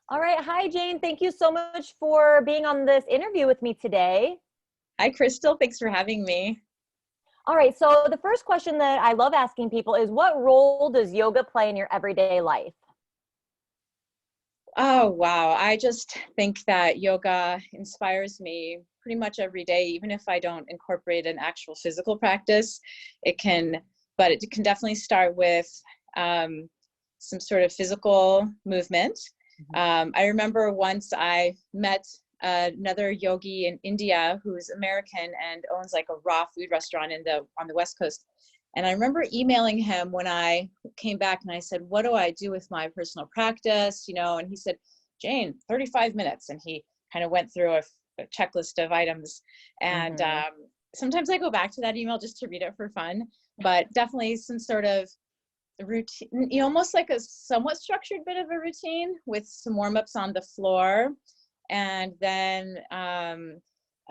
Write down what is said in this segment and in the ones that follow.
All right. Hi, Jane. Thank you so much for being on this interview with me today. Hi, Crystal. Thanks for having me. All right. So, the first question that I love asking people is what role does yoga play in your everyday life? Oh, wow. I just think that yoga inspires me pretty much every day, even if I don't incorporate an actual physical practice. It can, but it can definitely start with um, some sort of physical movement. Mhm. I remember once I met another yogi in India who's American and owns like a raw food restaurant on the West Coast. And I remember emailing him when I came back and I said, what do I do with my personal practice? And he said, Jane, 35 minutes. And he kind of went through a checklist of items. And Mhm. sometimes I go back to that email just to read it for fun, but definitely some sort of routine, almost like a somewhat structured bit of a routine with some warm-ups on the floor, and then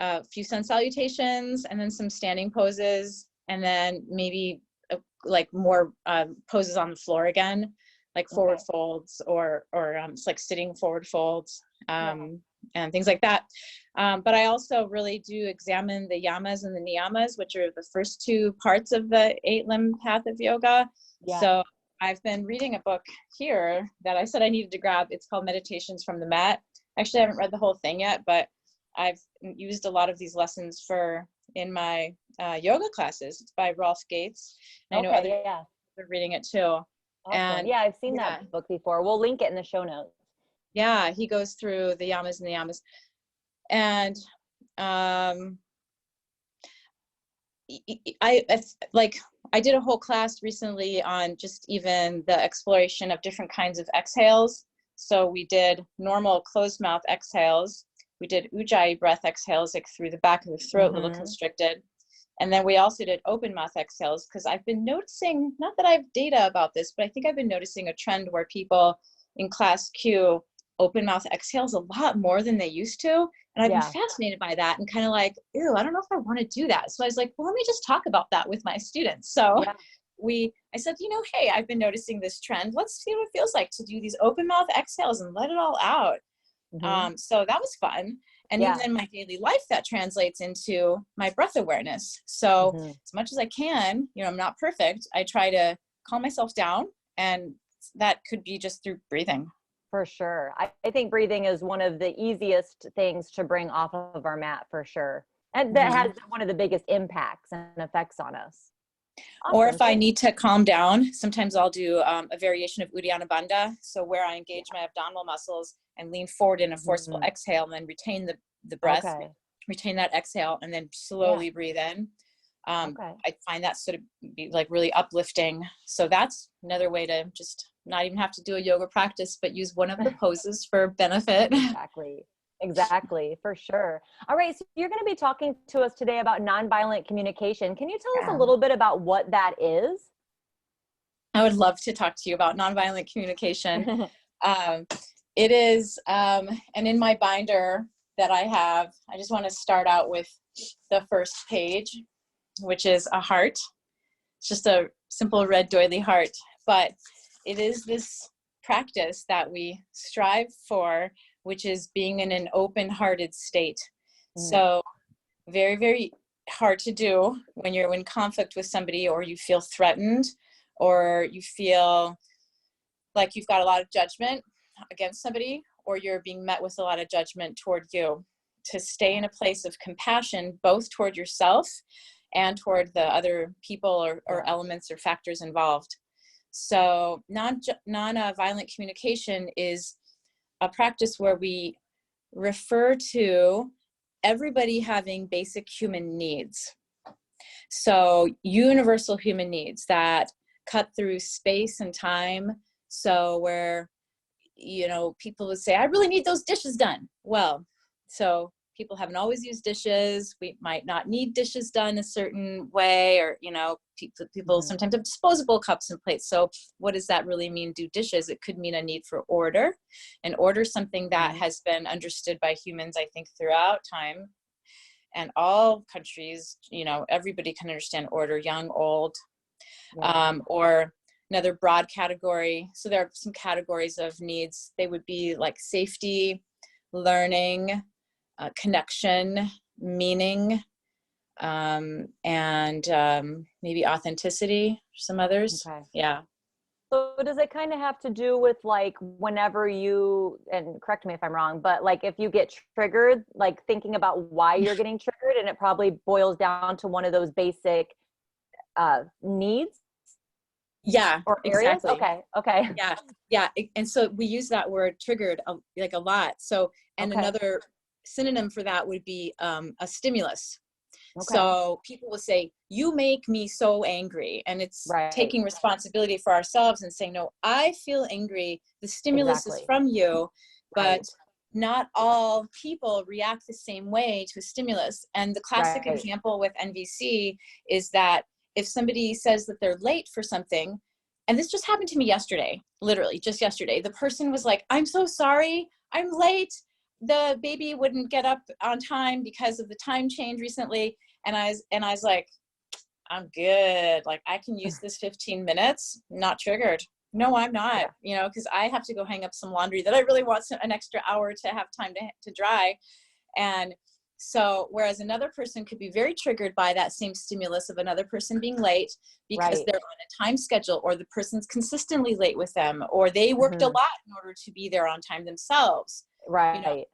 a few sun salutations, and then some standing poses, and then maybe like more poses on the floor again, like forward Okay. folds or it's like sitting forward folds, Yeah. and things like that. But I also really do examine the yamas and the niyamas, which are the first two parts of the 8 limb path of yoga. Yeah. So I've been reading a book here that I said I needed to grab. It's called Meditations from the Mat. Actually, I haven't read the whole thing yet, but I've used a lot of these lessons in my yoga classes. It's by Rolf Gates, and I know Okay. others Yeah. are reading it too. Awesome. And Yeah, I've seen yeah, that book before. We'll link it in the show notes. yeah, he goes through the yamas and the yamas, and um, it's like I did a whole class recently on just even the exploration of different kinds of exhales. So we did normal closed mouth exhales. We did ujjayi breath exhales, like through the back of the throat, a little Mhm. constricted. And then we also did open mouth exhales, because I've been noticing, not that I have data about this, but I think I've been noticing a trend where people in class Q open mouth exhales a lot more than they used to. And I've been Yeah. fascinated by that and kind of like, ew, I don't know if I want to do that. So I was like, well, let me just talk about that with my students. So Yeah. I said, hey, I've been noticing this trend. Let's see what it feels like to do these open mouth exhales and let it all out. Mhm. So that was fun. And even Yeah. in my daily life, that translates into my breath awareness. So Mhm. as much as I can, I'm not perfect. I try to calm myself down, and that could be just through breathing. For sure. I think breathing is one of the easiest things to bring off of our mat for sure. And that Mm-hmm. has one of the biggest impacts and effects on us. Or Awesome. if I Thank need to calm down, sometimes I'll do a variation of Uddiyana Bandha. So where I engage my abdominal muscles and lean forward in a forceful you. exhale, and then retain the breath, Okay. retain that exhale, and then Yeah. slowly breathe in. Okay. I find that sort of be like really uplifting. So that's another way to just not even have to do a yoga practice, but use one of the poses for benefit. Exactly. Exactly. For sure. All right. So you're going to be talking to us today about nonviolent communication. Can you tell us a Yeah. little bit about what that is? I would love to talk to you about nonviolent communication. Um, it is, and in my binder that I have, I just want to start out with the first page, which is a heart. It's just a simple red doily heart, but it is this practice that we strive for, which is being in an open-hearted state. Mm, So very, very hard to do when you're in conflict with somebody, or you feel threatened, or you feel like you've got a lot of judgment against somebody, or you're being met with a lot of judgment toward you. To stay yeah. in a place of compassion, both toward yourself and toward the other people or Yeah. elements or factors involved. So non-violent communication is a practice where we refer to everybody having basic human needs. So universal human needs that cut through space and time. So where, people would say, I really need those dishes done. Well, so people haven't always used dishes. We might not need dishes done a certain way, or, people Mhm. sometimes have disposable cups and plates. So what does that really mean, do dishes? It could mean a need for order. And order is something that Mhm. has been understood by humans, I think, throughout time and all countries. Everybody can understand order, young, old, Yeah. or another broad category. So there are some categories of needs. They would be like safety, learning, connection, meaning, and maybe authenticity, some others. Okay. Yeah. So does it kind of have to do with like whenever you, and correct me if I'm wrong, but like if you get triggered, like thinking about why you're getting triggered, and it probably boils down to one of those basic needs Yeah, or areas? exactly. Okay. Okay. Yeah. Yeah. And so we use that word triggered like a lot. So, and Okay. another synonym for that would be a stimulus. Okay. So people will say, you make me so angry. And it's Right. taking responsibility for ourselves and saying, no, I feel angry. The stimulus is Exactly. from you, but Right. not all people react the same way to a stimulus. And the classic Right. example with NVC is that if somebody says that they're late for something, and this just happened to me yesterday, literally just yesterday, the person was like, I'm so sorry, I'm late. The baby wouldn't get up on time because of the time change recently. And I was like, I'm good. Like I can use this 15 minutes, not triggered. No, I'm not, Yeah. because I have to go hang up some laundry that I really want an extra hour to have time to dry. And so, whereas another person could be very triggered by that same stimulus of another person being late because Right. they're on a time schedule, or the person's consistently late with them, or they worked a Mhm. lot in order to be there on time themselves, you know. Right.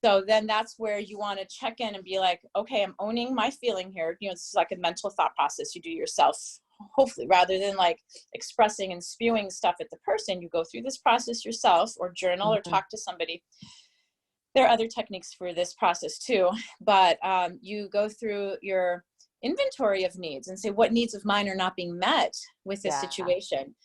So then that's where you want to check in and be like, okay, I'm owning my feeling here. This is like a mental thought process you do yourself, hopefully, rather than like expressing and spewing stuff at the person. You go through this process yourself, or journal, or Mhm. talk to somebody. There are other techniques for this process too, but you go through your inventory of needs and say, what needs of mine are not being met with this Yeah. situation?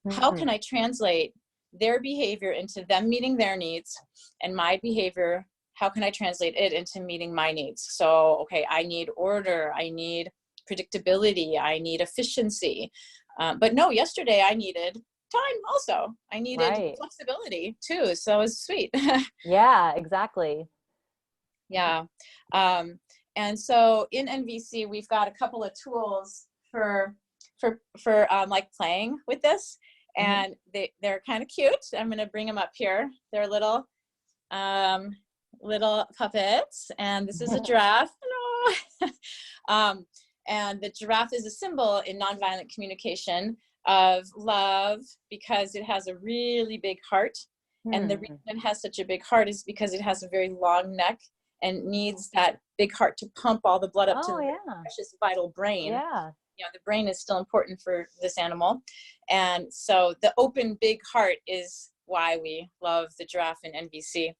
How Mhm. can I translate their behavior into them meeting their needs, and my behavior, how can I translate it into meeting my needs? So, okay, I need order, I need predictability, I need efficiency. But no, yesterday I needed time also. I needed Right. flexibility too. So it was sweet. Yeah, exactly. Yeah. Um, and so in NVC, we've got a couple of tools for like playing with this, Mhm. and they're kind of cute. I'm going to bring them up here. They're um, little puppets, and this is a giraffe. Hello. um, and the giraffe is a symbol in nonviolent communication of love because it has a really big heart. And the reason Hmm. it has such a big heart is because it has a very long neck and needs that big heart to pump all the blood up to Oh the yeah. precious vital brain. Yeah. The brain is still important for this animal. And so the open big heart is why we love the giraffe in NVC.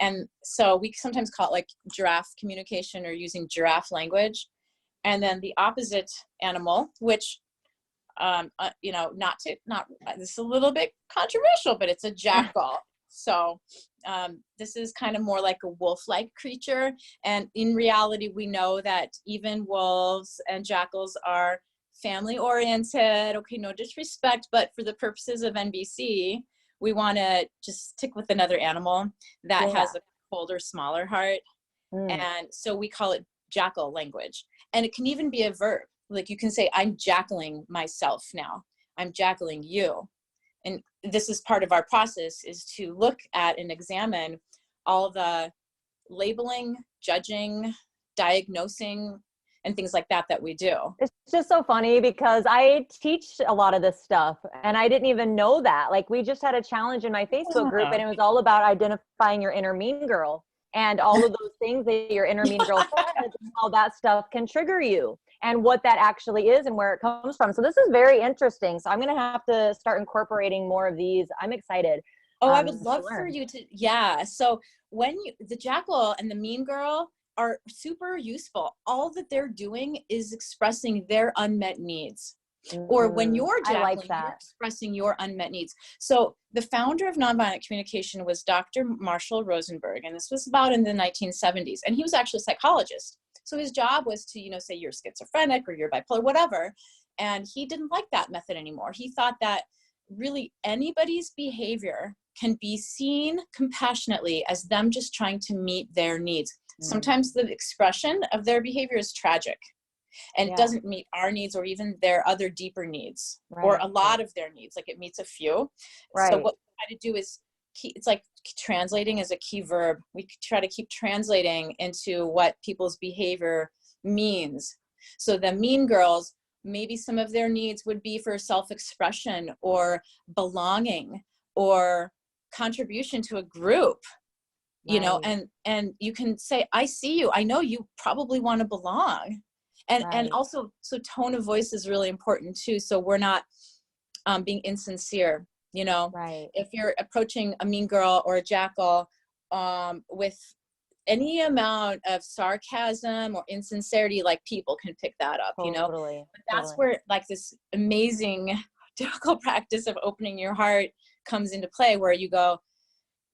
And so we sometimes call it like giraffe communication, or using giraffe language. And then the opposite animal, which not this is a little bit controversial, but it's a jackal. So this is kind of more like a wolf-like creature. And in reality, we know that even wolves and jackals are family oriented. Okay, no disrespect, but for the purposes of NBC, we want to just stick with another animal that Yeah. has a colder, smaller heart. Mm. And so we call it jackal language. And it can even be a verb. Like you can say, I'm jackling myself now. I'm jackling you. And this is part of our process, is to look at and examine all the labeling, judging, diagnosing, and things like that we do. It's just so funny because I teach a lot of this stuff and I didn't even know that. Like we just had a challenge in my Facebook group and it was all about identifying your inner mean girl and all of those things that your inner mean girl says and how that stuff can trigger you and what that actually is and where it comes from. So this is very interesting. So I'm going to have to start incorporating more of these. I'm excited Oh, I would to love for learn. you to, yeah. So the jackal and the mean girl are super useful. All that they're doing is expressing their unmet needs. Or when you're I like jackling, you're that. expressing your unmet needs. So the founder of nonviolent communication was Dr. Marshall Rosenberg, and this was about in the 1970s. And he was actually a psychologist. So his job was to, say you're schizophrenic or you're bipolar, whatever. And he didn't like that method anymore. He thought that really anybody's behavior can be seen compassionately as them just trying to meet their needs. Mm. Sometimes the expression of their behavior is tragic. and it doesn't meet our needs or even their other deeper needs, or a lot of their needs. Like it meets a few. So what we try to do is it's like translating is a key verb. We try to keep translating into what people's behavior means. So the mean girls, maybe some of their needs would be for self-expression or belonging or contribution to a group, you know, and you can say, I see you, I know you probably want to belong. And also, so tone of voice is really important too. So we're not being insincere, you know. If you're approaching a mean girl or a jackal with any amount of sarcasm or insincerity, like people can pick that up, you know. But that's where like this amazing difficult practice of opening your heart comes into play, where you go,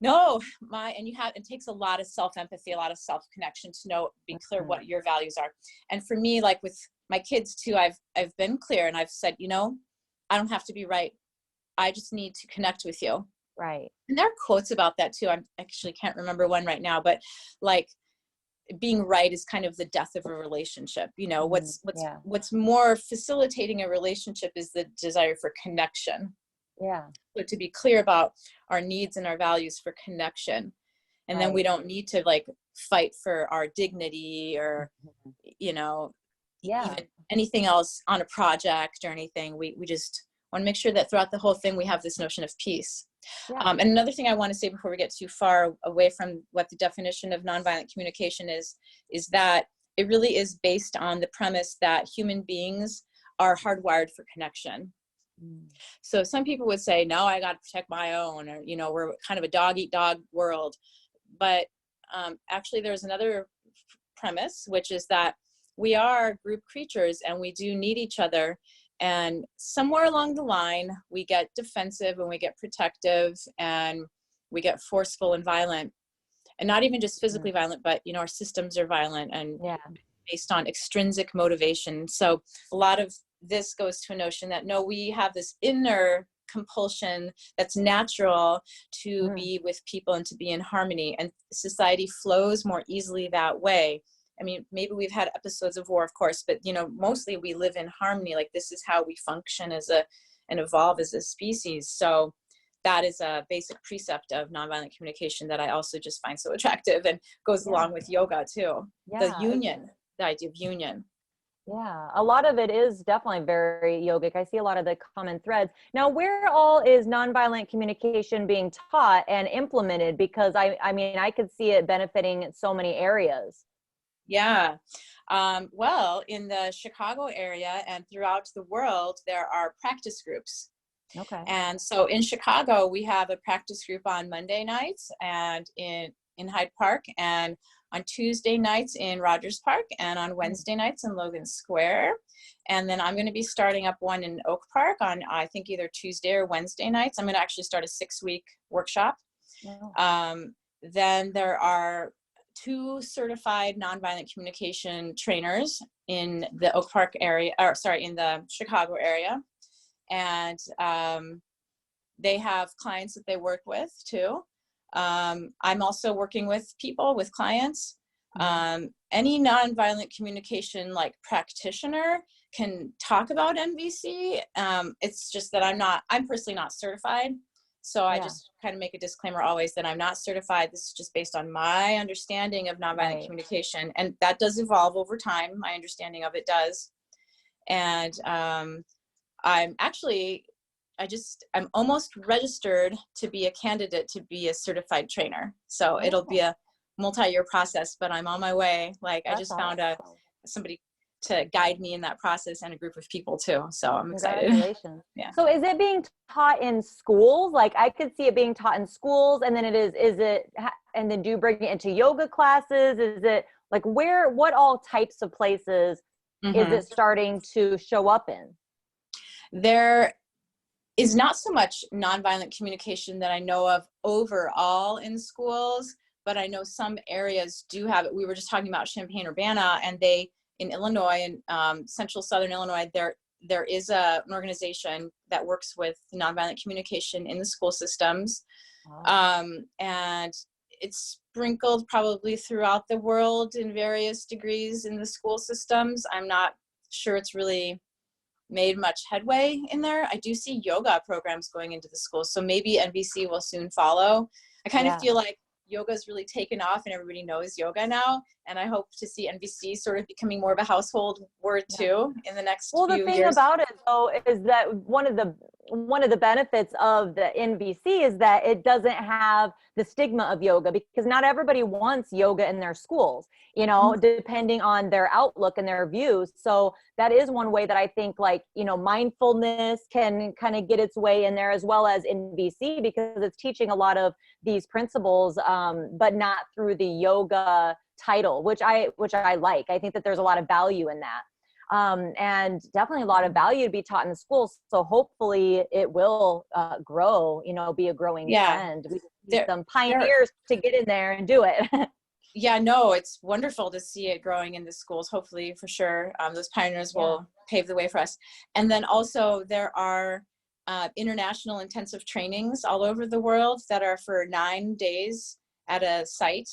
no, it takes a lot of self-empathy, a lot of self-connection to know, be clear what your values are. And for me, like with my kids too, I've been clear and I've said, you know, I don't have to be right. I just need to connect with you. And there are quotes about that too. I actually can't remember one right now, but like being right is kind of the death of a relationship. You know, what's more facilitating a relationship is the desire for connection. So to be clear about our needs and our values for connection. And then we don't need to like fight for our dignity or, you know, even anything else on a project or anything. We just want to make sure that throughout the whole thing, we have this notion of peace. And another thing I want to say before we get too far away from what the definition of nonviolent communication is that it really is based on the premise that human beings are hardwired for connection. So some people would say, no, I got to protect my own, or, you know, we're kind of a dog eat dog world. But actually there's another premise, which is that we are group creatures and we do need each other. And somewhere along the line, we get defensive and we get protective and we get forceful and violent, and not even just physically violent, but, you know, our systems are violent and based on extrinsic motivation. So a lot of this goes to a notion that, no, we have this inner compulsion that's natural to be with people and to be in harmony, and society flows more easily that way. I mean, maybe we've had episodes of war, of course, but, you know, mostly we live in harmony. Like this is how we function and evolve as a species. So that is a basic precept of nonviolent communication that I also just find so attractive, and goes along with yoga too. The union, the idea of union. A lot of it is definitely very yogic. I see a lot of the common threads. Now, where all is nonviolent communication being taught and implemented? Because I mean, I could see it benefiting in so many areas. Well, in the Chicago area and throughout the world, there are practice groups. And so in Chicago, we have a practice group on Monday nights and in Hyde Park, and on Tuesday nights in Rogers Park, and on Wednesday nights in Logan Square. And then I'm going to be starting up one in Oak Park on, I think, either Tuesday or Wednesday nights. I'm going to actually start a 6-week workshop. Then there are 2 certified nonviolent communication trainers in the Oak Park area, in the Chicago area. And they have clients that they work with too. I'm also working with clients. Any nonviolent communication like practitioner can talk about NVC. It's just that I'm personally not certified. So I just kind of make a disclaimer always that I'm not certified. This is just based on my understanding of nonviolent communication. And that does evolve over time. My understanding of it does. And I'm almost registered to be a candidate to be a certified trainer. So it'll be a multi-year process, but I'm on my way. Like I just found somebody to guide me in that process, and a group of people too. So I'm excited. Congratulations. So is it being taught in schools? Like I could see it being taught in schools, and then and then do you bring it into yoga classes? Is it like what all types of places is it starting to show up in? There is not so much nonviolent communication that I know of overall in schools, but I know some areas do have it. We were just talking about Champaign-Urbana, and in Illinois and central southern Illinois, there is an organization that works with nonviolent communication in the school systems. And it's sprinkled probably throughout the world in various degrees in the school systems. I'm not sure it's really made much headway in there. I do see yoga programs going into the schools, so maybe NVC will soon follow. I kind of feel like yoga's really taken off and everybody knows yoga now, and I hope to see NVC sort of becoming more of a household word too in the next few years. Well, the thing about it though is that one of the benefits of the NVC is that it doesn't have the stigma of yoga, because not everybody wants yoga in their schools, you know, depending on their outlook and their views. So that is one way that I think, like, you know, mindfulness can kind of get its way in there, as well as NVC, because it's teaching a lot of these principles, but not through the yoga title, which I like. I think that there's a lot of value in that. And definitely a lot of value to be taught in the schools. So hopefully it will grow, you know, be a growing trend. We need some pioneers to get in there and do it. Yeah, no, it's wonderful to see it growing in the schools. Hopefully, for sure, those pioneers will pave the way for us. And then also there are international intensive trainings all over the world that are for 9 days at a site,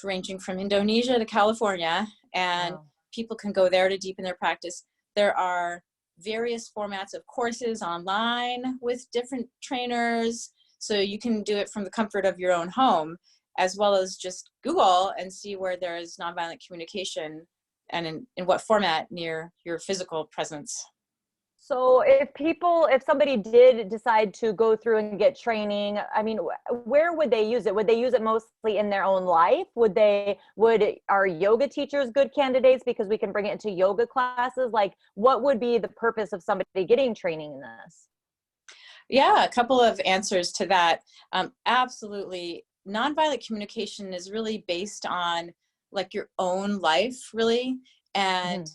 ranging from Indonesia to California. And people can go there to deepen their practice. There are various formats of courses online with different trainers, so you can do it from the comfort of your own home, as well as just Google and see where there is nonviolent communication and in what format near your physical presence. So if somebody did decide to go through and get training, I mean, where would they use it? Would they use it mostly in their own life? Are yoga teachers good candidates, because we can bring it into yoga classes? Like, what would be the purpose of somebody getting training in this? Yeah, a couple of answers to that. Absolutely. Nonviolent communication is really based on like your own life, really. And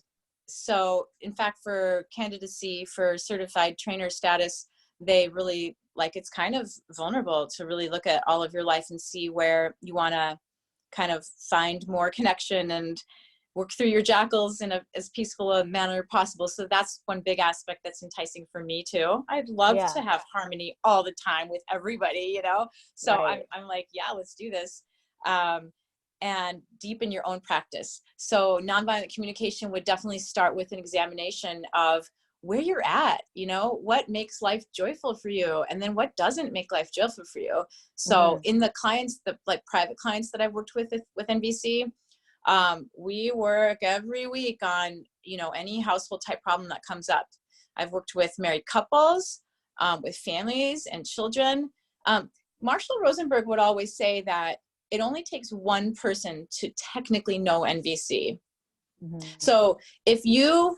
so in fact, for candidacy for certified trainer status, they really, like, it's kind of vulnerable to really look at all of your life and see where you want to kind of find more connection and work through your jackals in as peaceful a manner possible. So that's one big aspect that's enticing for me too. I'd love to have harmony all the time with everybody, you know? So I'm like, yeah, let's do this. And deepen your own practice. So nonviolent communication would definitely start with an examination of where you're at, you know, what makes life joyful for you, and then what doesn't make life joyful for you. So in the clients, the like private clients that I've worked with NVC, we work every week on, you know, any household type problem that comes up. I've worked with married couples, with families and children. Marshall Rosenberg would always say that it only takes one person to technically know NVC. So if you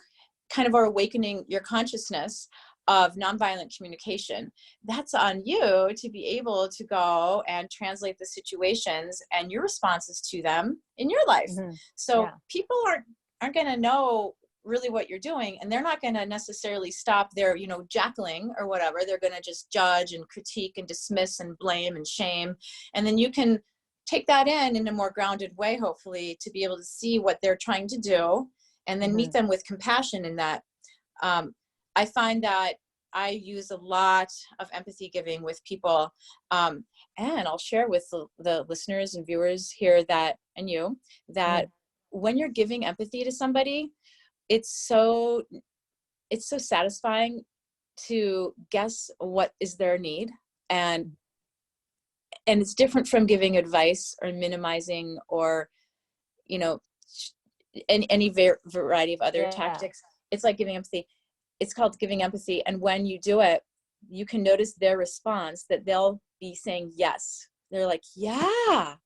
kind of are awakening your consciousness of nonviolent communication, that's on you to be able to go and translate the situations and your responses to them in your life. So people aren't going to know really what you're doing, and they're not going to necessarily stop their, you know, jackling or whatever. They're going to just judge and critique and dismiss and blame and shame. And then you can take that in a more grounded way, hopefully, to be able to see what they're trying to do, and then meet them with compassion in that. I find that I use a lot of empathy giving with people. And I'll share with the listeners and viewers here that when you're giving empathy to somebody, it's so satisfying to guess what is their need. And it's different from giving advice or minimizing or, you know, any variety of other tactics. It's like giving empathy. It's called giving empathy. And when you do it, you can notice their response, that they'll be saying yes. They're like, yeah,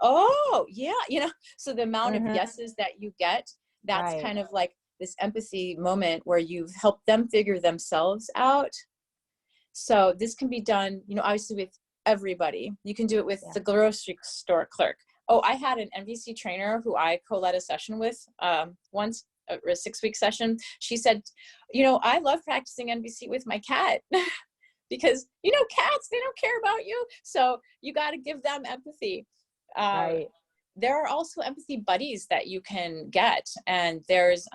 oh, yeah, you know. So the amount of yeses that you get, that's kind of like this empathy moment where you've helped them figure themselves out. So this can be done, you know, obviously with everybody. You can do it with the grocery store clerk. Oh, I had an NVC trainer who I co-led a session with once, a 6-week session. She said, you know, I love practicing NVC with my cat because, you know, cats, they don't care about you. So you got to give them empathy. There are also empathy buddies that you can get. And there's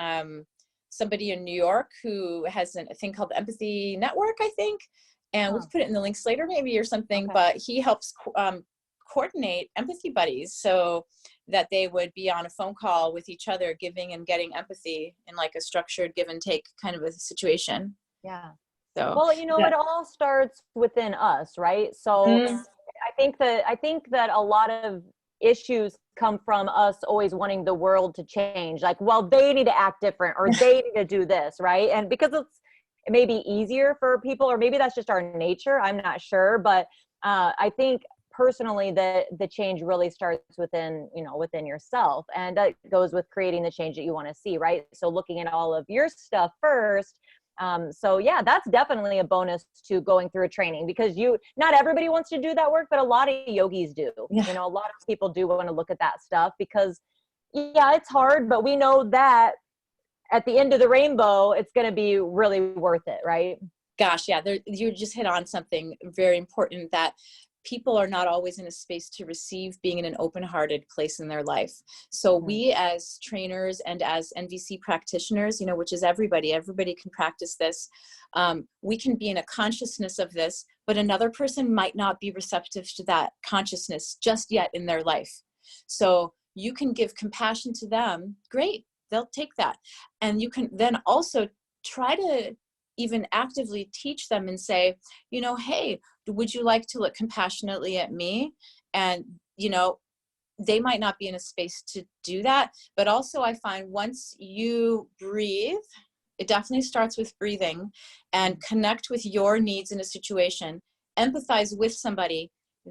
somebody in New York who has a thing called the Empathy Network, I think. And we'll put it in the links later maybe or something, but he helps coordinate empathy buddies. So that they would be on a phone call with each other, giving and getting empathy in like a structured give and take kind of a situation. Yeah. So, Well, you know, yeah. it all starts within us, right? So I think that a lot of issues come from us always wanting the world to change. Like, well, they need to act different, or they need to do this, right? And because it may be easier for people, or maybe that's just our nature, I'm not sure. But I think personally that the change really starts within, you know, within yourself. And that goes with creating the change that you want to see, right? So looking at all of your stuff first. So yeah, that's definitely a bonus to going through a training, because not everybody wants to do that work, but a lot of yogis do. Yeah. You know, a lot of people do want to look at that stuff, because yeah, it's hard, but we know that at the end of the rainbow, it's going to be really worth it, right? Gosh, yeah, you just hit on something very important, that people are not always in a space to receive, being in an open-hearted place in their life. So we as trainers and as NVC practitioners, you know, which is everybody can practice this. We can be in a consciousness of this, but another person might not be receptive to that consciousness just yet in their life. So you can give compassion to them. Great, they'll take that. And you can then also try to even actively teach them and say, you know, hey, would you like to look compassionately at me? And, you know, they might not be in a space to do that. But also I find once you breathe, it definitely starts with breathing, and connect with your needs in a situation, empathize with somebody,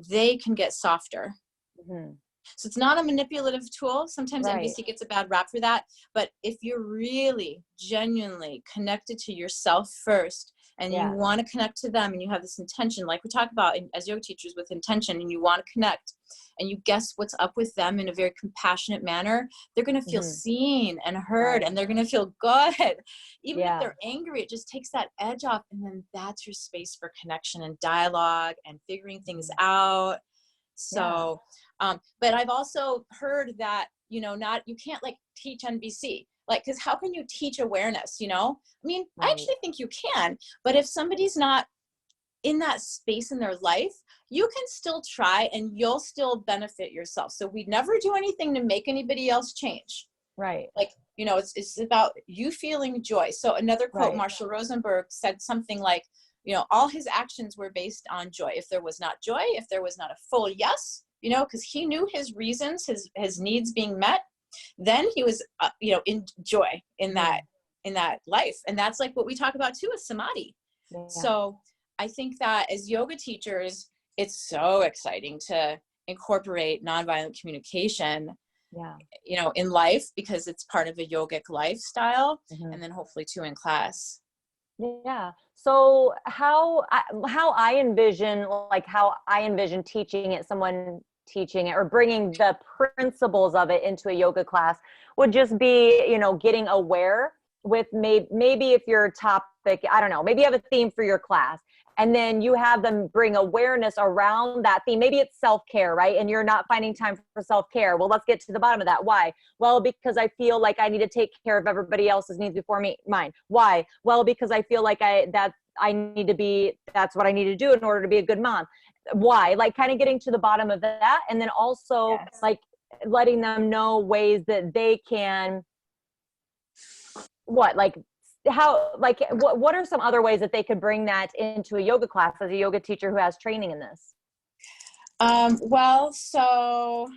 they can get softer. Mm-hmm. So it's not a manipulative tool. Sometimes Right. NVC gets a bad rap for that. But if you're really genuinely connected to yourself first, and you want to connect to them, and you have this intention, like we talk about as yoga teachers with intention, and you want to connect, and you guess what's up with them in a very compassionate manner, they're going to feel seen and heard, and they're going to feel good. Even if they're angry, it just takes that edge off. And then that's your space for connection and dialogue and figuring things out. So, but I've also heard that, you know, you can't like teach NVC, like, cause how can you teach awareness? You know, I mean, I actually think you can, but if somebody's not in that space in their life, you can still try and you'll still benefit yourself. So we never do anything to make anybody else change. Right. Like, you know, it's about you feeling joy. So another quote, Marshall Rosenberg said something like, you know, all his actions were based on joy. If there was not joy, if there was not a full yes, you know, because he knew his reasons, his needs being met, then he was, you know, in joy in that life. And that's like what we talk about too with samadhi. Yeah. So I think that as yoga teachers, it's so exciting to incorporate nonviolent communication, you know, in life, because it's part of a yogic lifestyle, and then hopefully too in class. Yeah. So how I envision teaching it, someone teaching it or bringing the principles of it into a yoga class would just be, you know, getting aware with maybe if your topic, I don't know, maybe you have a theme for your class, and then you have them bring awareness around that theme. Maybe it's self-care, right? And you're not finding time for self-care. Well, let's get to the bottom of that. Why? Well, because I feel like I need to take care of everybody else's needs before mine. Why? Well, because I feel like that's what I need to do in order to be a good mom. Why? Like kind of getting to the bottom of that. And then also like letting them know ways that they can, what are some other ways that they could bring that into a yoga class as a yoga teacher who has training in this? Well, so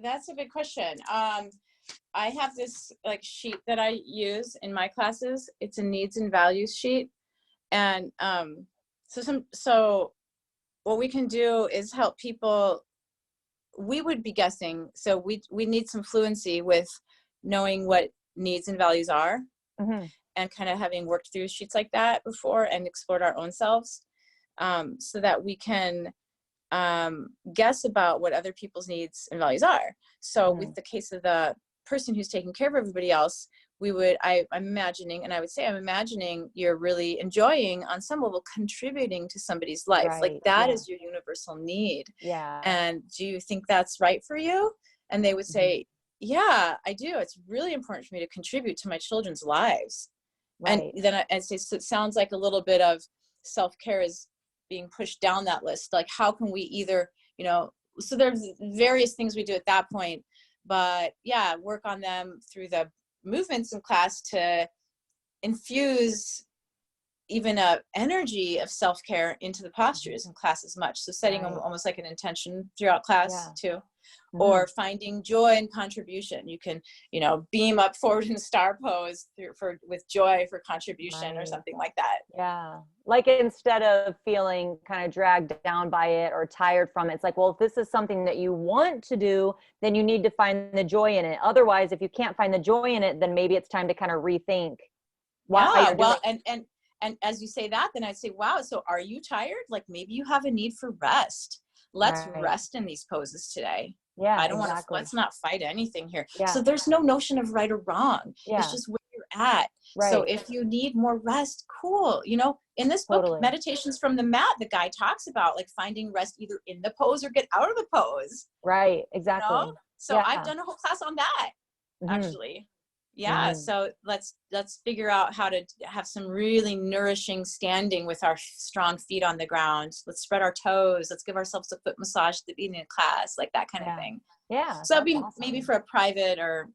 that's a big question. I have this like sheet that I use in my classes. It's a needs and values sheet. And so what we can do is help people. We would be guessing. So we need some fluency with knowing what needs and values are. And kind of having worked through sheets like that before and explored our own selves, so that we can guess about what other people's needs and values are. So with the case of the person who's taking care of everybody else, I'm imagining you're really enjoying on some level contributing to somebody's life. Right. Like that is your universal need. Yeah. And do you think that's right for you? And they would say, yeah, I do. It's really important for me to contribute to my children's lives. Right. And then I'd say, so it sounds like a little bit of self-care is being pushed down that list. Like, how can we either, you know, so there's various things we do at that point. but yeah, work on them through the movements in class to infuse even a energy of self-care into the postures in class as much. So setting almost like an intention throughout class too, or finding joy and contribution. You can, beam up forward in star pose with joy for contribution or something like that. Yeah. Like instead of feeling kind of dragged down by it or tired from it, it's like, well, if this is something that you want to do, then you need to find the joy in it. Otherwise, if you can't find the joy in it, then maybe it's time to kind of rethink why you're doing it. And as you say that, then I'd say, wow, so are you tired? Like maybe you have a need for rest. Let's rest in these poses today. Yeah, I don't want to, let's not fight anything here. Yeah. So there's no notion of right or wrong. Yeah. It's just where you're at. Right. So if you need more rest, cool. In this book, Meditations from the Mat, the guy talks about like finding rest either in the pose or get out of the pose. Right. Exactly. So I've done a whole class on that, actually. Yeah. So let's figure out how to have some really nourishing standing with our strong feet on the ground. Let's spread our toes. Let's give ourselves a foot massage at the beginning of class, like that kind of thing. Yeah. So that'd be maybe for a private or,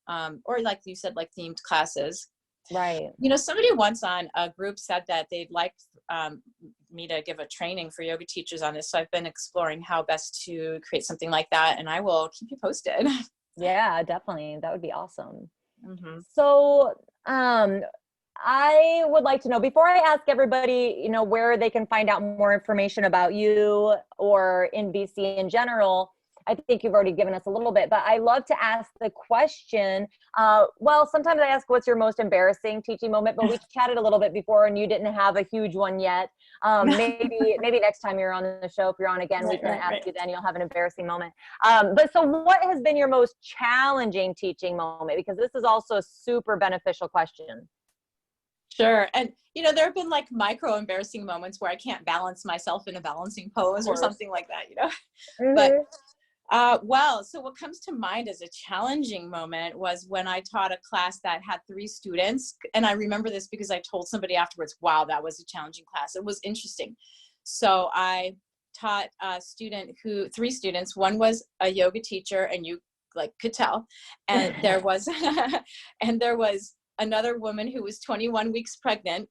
or like you said, like themed classes. Right. Somebody once on a group said that they'd like me to give a training for yoga teachers on this. So I've been exploring how best to create something like that, and I will keep you posted. Yeah, definitely. That would be awesome. So, I would like to know, before I ask everybody, where they can find out more information about you or NVC in general, I think you've already given us a little bit, but I love to ask the question. Well, sometimes I ask, what's your most embarrassing teaching moment, but we chatted a little bit before and you didn't have a huge one yet. Maybe next time you're on the show, if you're on again, we can ask you then, you'll have an embarrassing moment. But so what has been your most challenging teaching moment? Because this is also a super beneficial question. Sure. And, there have been like micro embarrassing moments where I can't balance myself in a balancing pose or something like that, But so what comes to mind as a challenging moment was when I taught a class that had 3 students. And I remember this because I told somebody afterwards, wow, that was a challenging class. It was interesting. So I taught 3 students. One was a yoga teacher, and you could tell. And there was, another woman who was 21 weeks pregnant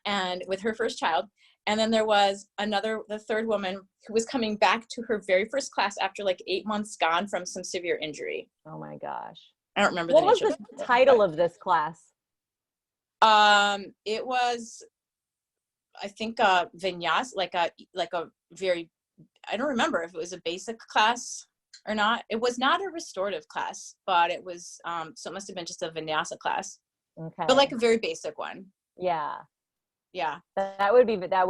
and with her first child. And then there was the third woman who was coming back to her very first class after 8 months gone from some severe injury. Oh my gosh. I don't remember what was the title of this class? It was, I think, vinyasa, like a very, I don't remember if it was a basic class or not. It was not a restorative class, but it was, so it must've been just a vinyasa class. Okay. But a very basic one. Yeah. Yeah. That would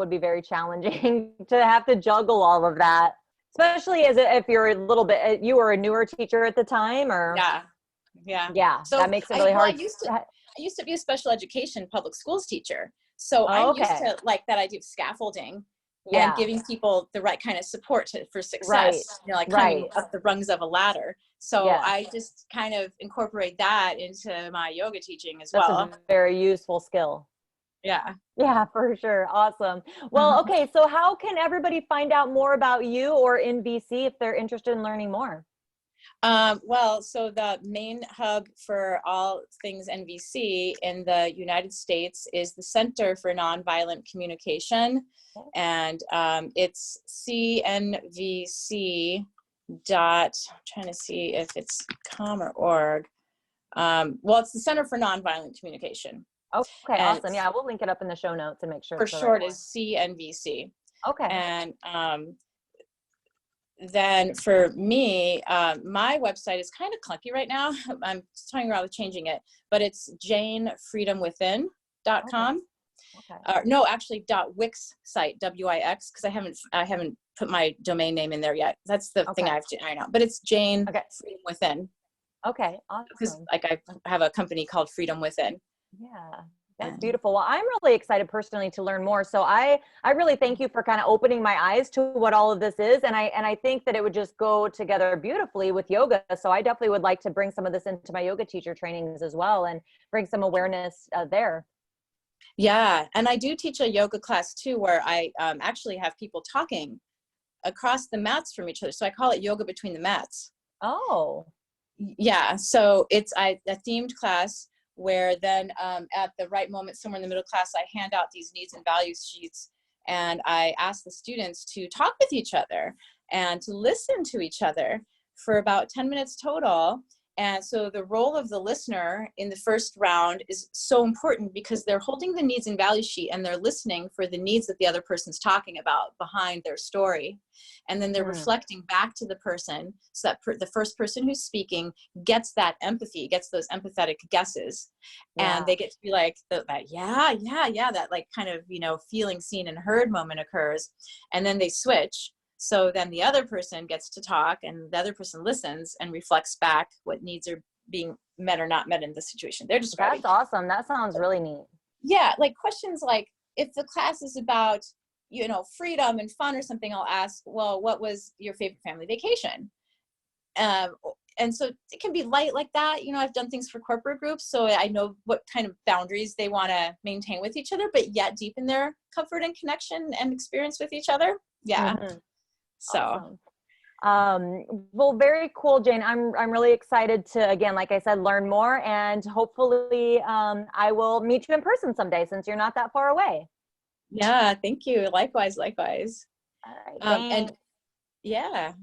be very challenging to have to juggle all of that, especially if you're you were a newer teacher at the time, or. Yeah. So that makes it really hard. I used to be a special education public schools teacher. So I'm used to that idea of scaffolding and giving people the right kind of support for success, climbing up the rungs of a ladder. So I just kind of incorporate that into my yoga teaching as well. That's a very useful skill. Yeah. Yeah, for sure. Awesome. Well, okay. So how can everybody find out more about you or NVC if they're interested in learning more? So the main hub for all things NVC in the United States is the Center for Nonviolent Communication. And it's CNVC I'm trying to see if it's com or org. It's the Center for Nonviolent Communication. Okay, awesome. Yeah, we'll link it up in the show notes and make sure. For short is CNVC. Okay. And then for me, my website is kind of clunky right now. I'm toying around with changing it, but it's janefreedomwithin.com. Okay. No, actually .wix site, WIX, because I haven't put my domain name in there yet. That's the thing I know, but it's Jane Freedom Within. Okay, awesome. Because I have a company called Freedom Within. Yeah, that's beautiful. Well, I'm really excited personally to learn more. So I really thank you for kind of opening my eyes to what all of this is. And I think that it would just go together beautifully with yoga. So I definitely would like to bring some of this into my yoga teacher trainings as well and bring some awareness there. Yeah. And I do teach a yoga class too, where I actually have people talking across the mats from each other. So I call it yoga between the mats. Oh. Yeah, so it's a themed class where then at the right moment, somewhere in the middle class, I hand out these needs and values sheets, and I ask the students to talk with each other and to listen to each other for about 10 minutes total. And so the role of the listener in the first round is so important because they're holding the needs and values sheet and they're listening for the needs that the other person's talking about behind their story. And then they're reflecting back to the person so that the first person who's speaking gets that empathy, gets those empathetic guesses. And they get to be like, that that like kind of, feeling seen and heard moment occurs. And then they switch. So then the other person gets to talk and the other person listens and reflects back what needs are being met or not met in the situation they're describing. That's awesome. That sounds really neat. Yeah, like questions like, if the class is about, freedom and fun or something, I'll ask, well, what was your favorite family vacation? And so it can be light like that. I've done things for corporate groups, so I know what kind of boundaries they want to maintain with each other, but yet deepen their comfort and connection and experience with each other. Yeah. So, well, very cool, Jane. I'm really excited to, again, like I said, learn more, and hopefully, I will meet you in person someday since you're not that far away. Yeah. Thank you. Likewise. All right. Thanks. And yeah.